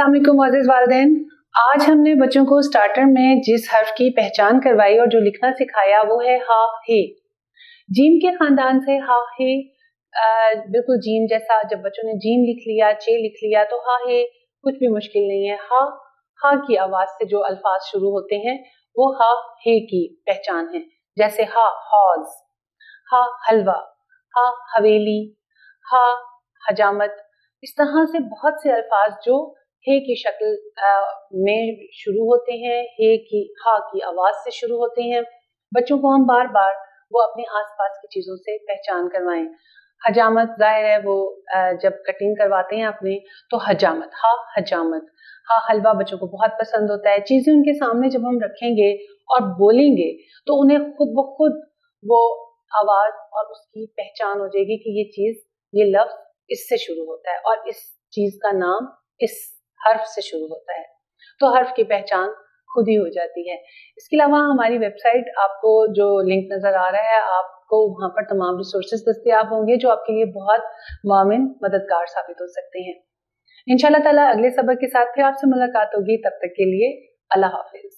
अस्सलाम वालेकुम मोअज़्ज़िज़ वालिदैन। आज हमने बच्चों को स्टार्टर में जिस हर्फ की पहचान करवाई और जो लिखना सिखाया वो है हा हे। जीम के खानदान से हा हे बिल्कुल जीम जैसा। जब बच्चों ने जीम लिख लिया, चे लिख लिया तो हा हे कुछ भी मुश्किल नहीं है। हा की आवाज से जो अल्फाज शुरू होते हैं वो हा हे की पहचान है। जैसे हा हौज, हा हलवा, हा हवेली, हा हजामत। इस तरह से बहुत से अल्फाज जो हे की शक्ल में शुरू होते हैं, हा की आवाज से शुरू होते हैं। बच्चों को हम बार बार वो अपने आसपास की चीजों से पहचान करवाएं। हजामत जाहिर है वो जब कटिंग करवाते हैं अपने तो हजामत, हा हजामत। हा हलवा बच्चों को बहुत पसंद होता है। चीजें उनके सामने जब हम रखेंगे और बोलेंगे तो उन्हें खुद ब खुद वो आवाज और उसकी पहचान हो जाएगी कि ये चीज, ये लफ्ज इससे शुरू होता है और इस चीज का नाम इस हर्फ से शुरू होता है। तो हर्फ की पहचान खुद ही हो जाती है। इसके अलावा हमारी वेबसाइट, आपको जो लिंक नजर आ रहा है, आपको वहां पर तमाम रिसोर्सेज दस्तयाब होंगे जो आपके लिए बहुत मामिन मददगार साबित हो सकते हैं। इंशाल्लाह ताला अगले सबक के साथ फिर आपसे मुलाकात होगी। तब तक के लिए अल्लाह हाफिज।